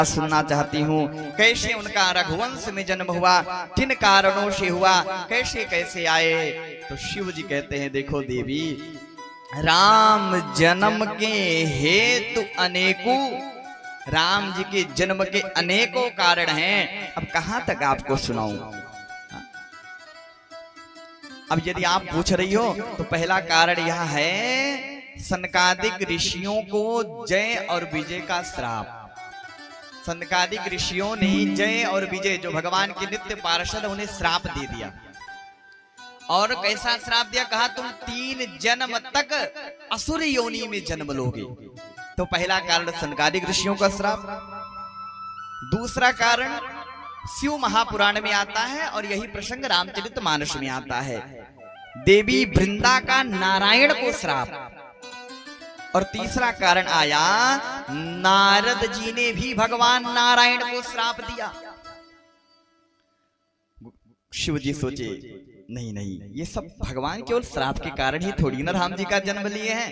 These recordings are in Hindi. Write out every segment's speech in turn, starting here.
सुनना चाहती हूँ। कैसे उनका रघुवंश में जन्म हुआ, किन कारणों से हुआ, कैसे कैसे आए। तो शिव जी कहते हैं देखो देवी, राम जन्म के हेतु अनेकों, राम जी के जन्म के अनेकों कारण हैं। अब कहां तक आपको सुनाऊं। अब यदि आप पूछ रही हो तो पहला कारण यह है, सनकादिक ऋषियों को जय और विजय का श्राप। सनकादिक ऋषियों ने जय और विजय जो भगवान के नित्य पार्षद, उन्हें श्राप दे दिया। और कैसा श्राप दिया, कहा तुम 3 जन्म तक असुर योनि में जन्म लोगे। तो पहला कारण सनकादिक ऋषियों का श्राप। दूसरा कारण शिव महापुराण में आता है और यही प्रसंग रामचरितमानस में आता है, देवी वृंदा का नारायण को श्राप। और तीसरा कारण आया, नारद जी ने भी भगवान नारायण को श्राप दिया। शिव जी सोचे नहीं नहीं, ये सब भगवान केवल श्राप के कारण ही थोड़ी ना राम जी का जन्म लिए हैं।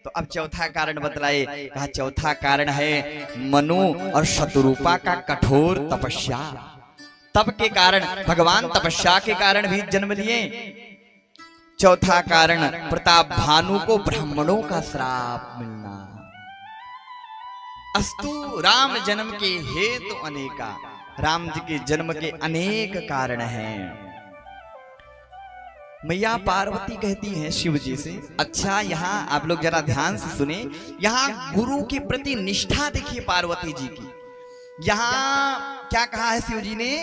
तो अब चौथा कारण बतलाए, कहा चौथा कारण है मनु और शतरूपा का कठोर तपस्या। तप के कारण, भगवान तपस्या के कारण भी जन्म लिए। चौथा कारण प्रताप भानु को ब्राह्मणों का श्राप मिलना। अस्तु राम जन्म के हेतु अनेका, राम जी के जन्म के अनेक कारण हैं। मैया पार्वती कहती हैं शिव जी से, अच्छा यहाँ आप लोग जरा ध्यान से सुने, यहाँ गुरु के प्रति निष्ठा देखिए पार्वती जी की। यहाँ क्या कहा है शिव जी ने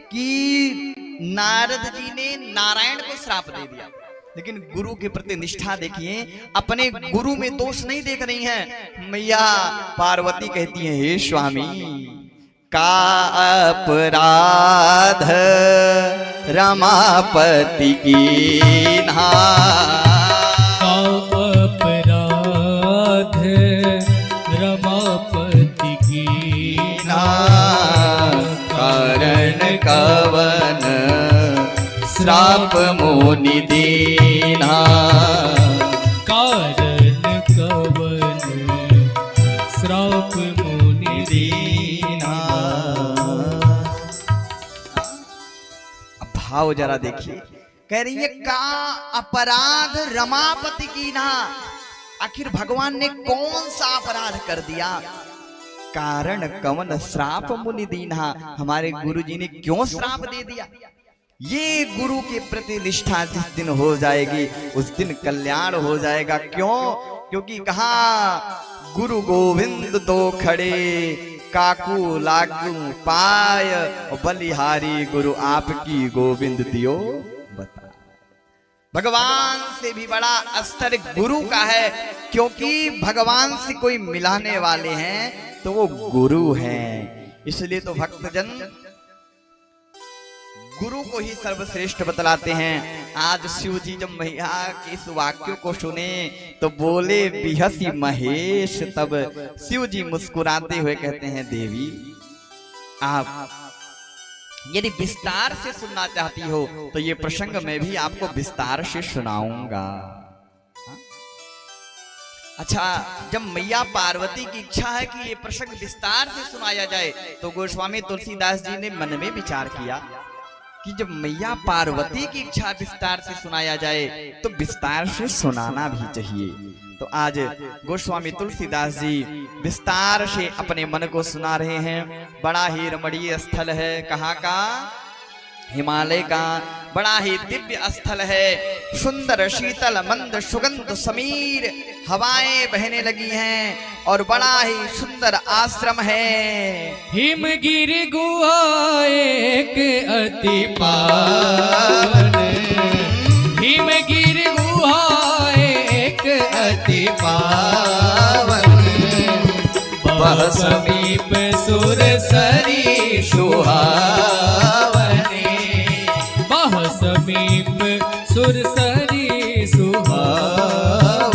कि नारद जी ने नारायण को श्राप दे दिया, लेकिन गुरु के प्रति निष्ठा देखिए, अपने गुरु में दोष नहीं देख रही हैं। मैया पार्वती कहती हैं, हे स्वामी का अपराध रमापति कीन्हा, का अपराध रमापति कीन्हा, कारण कवन श्राप मुनि दीन्हा, कारण कवन श्राप मुनि दीन्हा। भाव जरा देखिए, कह रही है का अपराध रमापति कीन्हा। आखिर भगवान ने कौन सा अपराध कर दिया, कारण कवन श्राप मुनि दीन्हा, हमारे गुरु जी ने क्यों श्राप दे दिया। ये गुरु के प्रति निष्ठा जिस दिन हो जाएगी उस दिन कल्याण हो जाएगा। क्यों? क्योंकि कहा गुरु गोविंद तो खड़े, काकू लागू पाय, बलिहारी गुरु आपकी गोविंद दियो बता। भगवान से भी बड़ा स्तर गुरु का है, क्योंकि भगवान से कोई मिलाने वाले हैं तो वो गुरु हैं। इसलिए तो भक्तजन गुरु को ही सर्वश्रेष्ठ बतलाते हैं। आज शिव जी जब मैया के इस वाक्य को सुने तो बोले बिहसी महेश, तब शिव जी मुस्कुराते हुए कहते हैं, देवी आप यदि विस्तार से सुनना चाहती हो तो ये प्रसंग मैं भी आपको विस्तार से सुनाऊंगा। अच्छा, जब मैया पार्वती की इच्छा है कि ये प्रसंग विस्तार से सुनाया जाए तो गोस्वामी तुलसीदास जी ने मन में विचार किया कि जब मैया पार्वती की इच्छा विस्तार से सुनाया जाए तो विस्तार से सुनाना भी चाहिए। तो आज गोस्वामी तुलसीदास जी विस्तार से अपने मन को सुना रहे हैं। बड़ा ही रमणीय स्थल है, कहाँ का, हिमालय का बड़ा ही दिव्य स्थल है। सुंदर शीतल मंद सुगंध समीर हवाएं बहने लगी हैं और बड़ा ही सुंदर आश्रम है। हिमगिरि गुहा एक अति पावन, हिमगिरि गुहा एक अति पावन, बह समीप सुरसरी सुहावनी, बह समीप सुरसरी सुहावनी,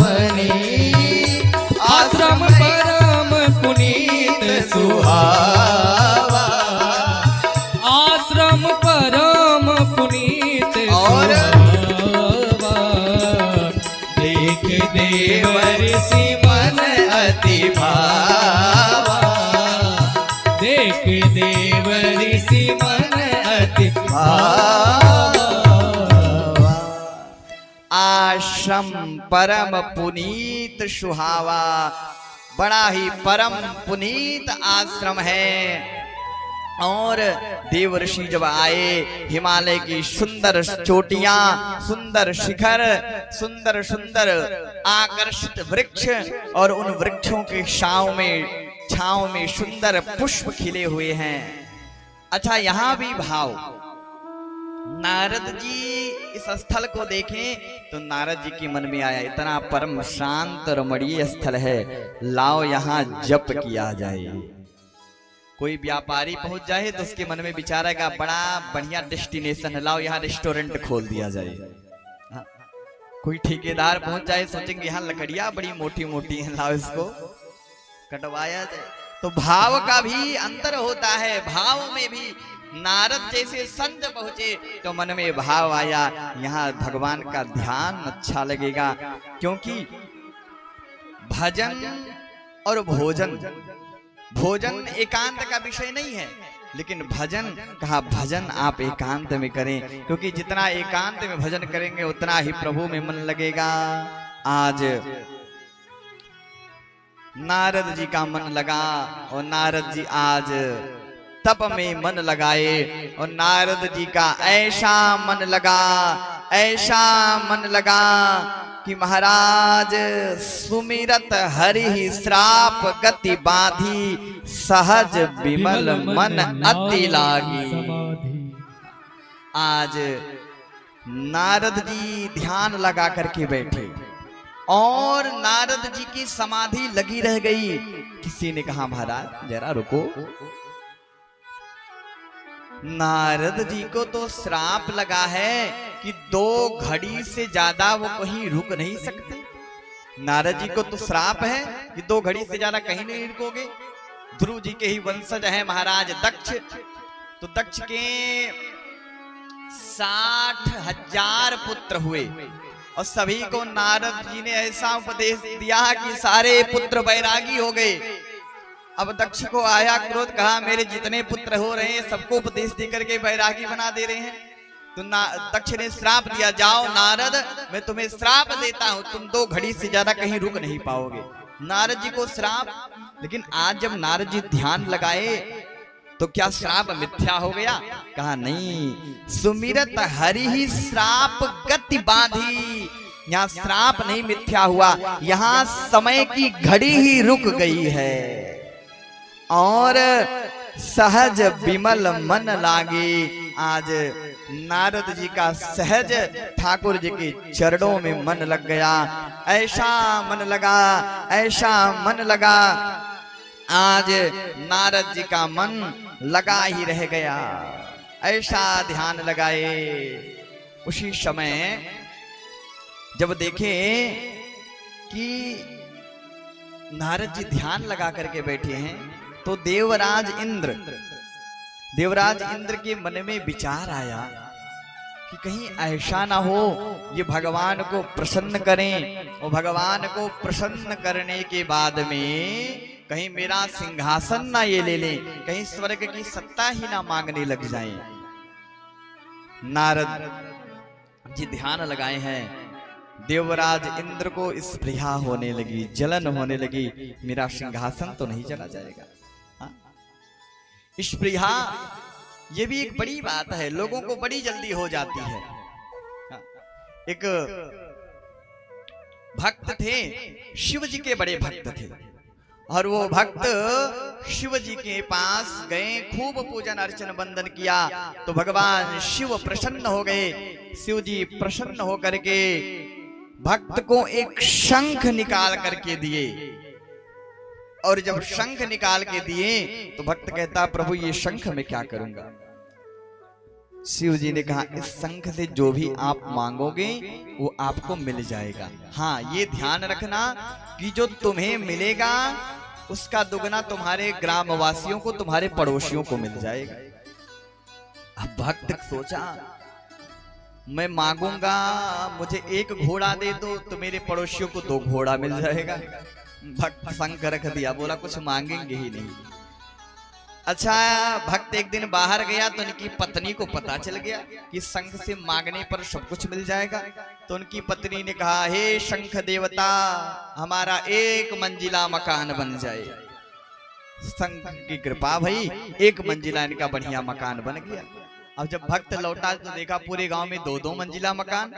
आश्रम परम पुनीत सुहावा, आश्रम परम पुनीत सुहावा, देख देवर सी मन अति भावा, देख देव ऋषि मन अति आश्रम परम पुनीत सुहावा, बड़ा ही परम पुनीत आश्रम है। और देव ऋषि जब आए, हिमालय की सुंदर चोटियां, सुंदर शिखर, सुंदर सुंदर आकर्षित वृक्ष, और उन वृक्षों के छांव में सुंदर पुष्प खिले हुए हैं। अच्छा, यहां भी भाव, नारद जी इस स्थल को देखें तो नारद जी के मन में आया, इतना परम शांत रमणीय स्थल है, लाओ यहां जप किया जाए। कोई व्यापारी पहुंच जाए तो उसके मन में विचार आएगा, बड़ा बढ़िया डेस्टिनेशन है, लाओ यहाँ रेस्टोरेंट खोल दिया जाए। हाँ? कोई ठेकेदार पहुंच जाए, सोचेंगे यहाँ लकड़ियां बड़ी मोटी मोटी हैं, लाओ इसको कटवाया जाए। तो भाव का भी अंतर होता है। भाव में भी नारद जैसे संत पहुंचे तो मन में भाव आया, यहाँ भगवान का ध्यान अच्छा लगेगा, क्योंकि भजन और भोजन एकांत का विषय नहीं है, लेकिन भजन कहा, भजन आप एकांत में करें, क्योंकि जितना एकांत में भजन करेंगे उतना ही प्रभु में मन लगेगा। आज नारद जी का मन लगा, और नारद जी आज तप में मन लगाए, और नारद जी का ऐसा मन लगा कि महाराज सुमिरत हरि श्राप गति बाधी, सहज विमल मन अति लागी। आज नारद जी ध्यान लगा करके बैठे, और नारद जी की समाधि लगी रह गई। किसी ने कहा, महाराज जरा रुको, नारद जी को तो श्राप लगा है कि 2 घड़ी से ज्यादा वो कहीं रुक नहीं सकते। नारद जी को तो श्राप है कि 2 घड़ी से ज्यादा कहीं नहीं रुकोगे। ध्रुव जी के ही वंशज है महाराज दक्ष, तो दक्ष के 60,000 पुत्र हुए, और सभी को नारद जी ने ऐसा उपदेश दिया कि सारे पुत्र बैरागी हो गए। अब दक्ष को आया क्रोध, कहा मेरे जितने पुत्र हो रहे हैं सबको उपदेश देकर के बैरागी बना दे रहे हैं। तो दक्ष ने श्राप दिया, जाओ नारद मैं तुम्हें श्राप देता हूं, तुम 2 घड़ी से ज्यादा कहीं रुक नहीं पाओगे। नारद जी को श्राप, लेकिन आज जब नारद जी ध्यान लगाए तो क्या श्राप मिथ्या हो गया? कहा नहीं, सुमिरत हरि ही श्राप गति बाधी। यहाँ श्राप नहीं मिथ्या हुआ, यहाँ समय की घड़ी ही रुक गई है, और सहज विमल मन लागे। आज नारद जी का सहज ठाकुर जी के चरणों में मन लग गया, ऐसा मन लगा, आज नारद जी का मन लगा ही रह गया, ऐसा ध्यान लगाए। उसी समय जब देखे कि नारद जी ध्यान लगा करके बैठे हैं, तो देवराज इंद्र के मन में विचार आया कि कहीं ऐसा ना हो ये भगवान को प्रसन्न करें, और भगवान को प्रसन्न करने के बाद में कहीं मेरा सिंहासन ना ये ले लें, कहीं स्वर्ग की सत्ता ही ना मांगने लग जाएं। नारद जी ध्यान लगाए हैं, देवराज इंद्र को स्पृहा होने लगी, जलन होने लगी, मेरा सिंहासन तो नहीं चला जाएगा। स्पृहा ये भी एक बड़ी बात है, लोगों को बड़ी जल्दी हो जाती है। एक भक्त थे, शिव जी के बड़े भक्त थे, और वो भक्त शिव जी के पास गए, खूब पूजन अर्चन वंदन किया, तो भगवान शिव प्रसन्न हो गए। शिव जी प्रसन्न होकर के भक्त को एक शंख निकाल करके दिए, और जब शंख निकाल के दिए तो भक्त कहता, प्रभु ये शंख मैं क्या करूंगा? शिव जी ने कहा, इस शंख से जो भी आप मांगोगे वो आपको मिल जाएगा। हाँ, ये ध्यान रखना कि जो तुम्हें मिलेगा उसका दुगना तुम्हारे ग्रामवासियों को, तुम्हारे पड़ोसियों को मिल जाएगा। अब भक्त सोचा, मैं मांगूंगा मुझे 1 घोड़ा दे दो तो मेरे पड़ोसियों को 2 घोड़ा मिल जाएगा। भक्त शंख रख दिया, बोला कुछ मांगेंगे ही नहीं। अच्छा, भक्त एक दिन बाहर गया तो उनकी पत्नी को पता चल गया कि शंख से मांगने पर सब कुछ मिल जाएगा। तो उनकी पत्नी ने कहा, हे शंख देवता, हमारा 1 मंजिला मकान बन जाए। शंख की कृपा भई, 1 मंजिला इनका बढ़िया मकान बन गया। अब जब भक्त लौटा तो देखा पूरे गांव में 2-2 मंजिला मकान,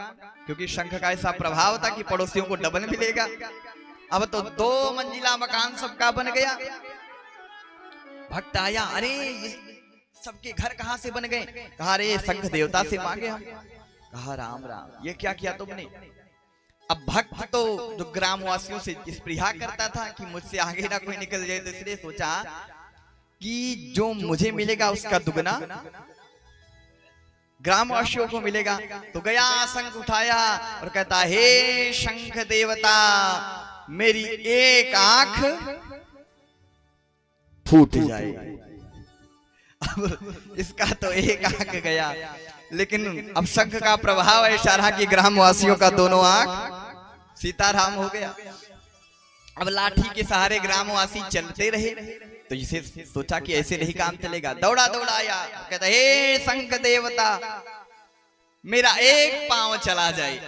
क्योंकि शंख का ऐसा प्रभाव था कि पड़ोसियों को डबल मिलेगा। अब तो 2 मंजिला मकान सबका बन गया। भक्त आया, अरे ये सबके घर कहां से बन गए? कहा, अरे शंख देवता से मांगे हम। कहा, राम राम, ये क्या किया तुमने? अब भक्त तो जो ग्रामवासियों से स्पृहा करता था कि मुझसे आगे ना कोई निकल जाए, तो इसलिए सोचा कि जो मुझे मिलेगा उसका दुगना ग्रामवासियों को मिलेगा। तो गया, शंख उठाया और कहता, हे शंख देवता, मेरी 1 आंख फूट जाए। अब इसका तो 1 आंख गया, लेकिन अब शंख का प्रभाव ऐसा रहा कि ग्रामवासियों का दोनों आंख सीताराम हो गया। अब लाठी के सहारे ग्रामवासी चलते रहे। तो इसे सोचा कि ऐसे नहीं काम चलेगा। दौड़ा दौड़ा आया, कहता, हे शंख देवता, मेरा 1 पांव चला जाए।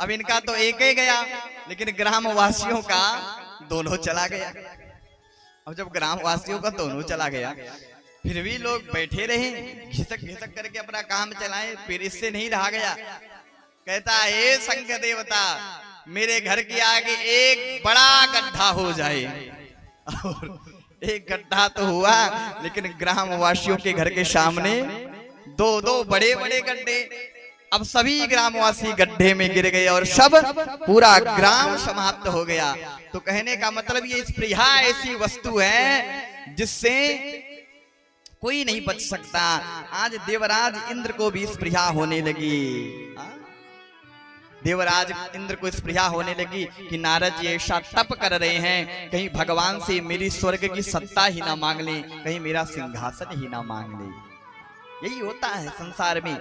अब इनका तो 1 ही गया, लेकिन ग्रामवासियों का दोनों चला गया। अब जब ग्रामवासियों का दोनों चला गया, फिर भी लोग बैठे रहे, घिसक घिसक करके अपना काम चलाए। फिर इससे नहीं रहा गया। कहता, हे शंख देवता, मेरे घर के आगे 1 बड़ा गड्ढा हो जाए। और 1 गड्ढा तो हुआ, लेकिन ग्रामवासियों के घर के सामने 2-2 बड़े बड़े गड्ढे। अब सभी ग्रामवासी गड्ढे में गिर गए और सब पूरा ग्राम समाप्त हो गया। तो कहने का मतलब ये स्पृहा ऐसी वस्तु है जिससे कोई नहीं बच सकता। आज देवराज इंद्र को भी स्पृहा होने लगी। देवराज इंद्र को स्पृहा होने लगी कि नारद जी ऐसा तप कर रहे हैं, कहीं भगवान से मेरी स्वर्ग की सत्ता ही ना मांग ले, कहीं मेरा सिंहासन ही ना मांग ले। यही होता है संसार में।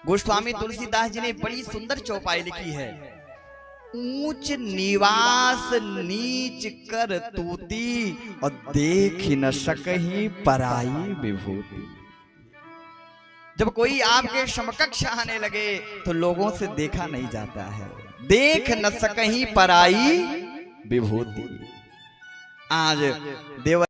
गोस्वामी तुलसीदास जी ने बड़ी सुंदर चौपाई लिखी है, ऊंच निवास नीच कर तूती, और देख न सकही पराई विभूति। जब कोई आपके समकक्ष आने लगे तो लोगों से देखा नहीं जाता है, देख न सकही पराई विभूति। आज देव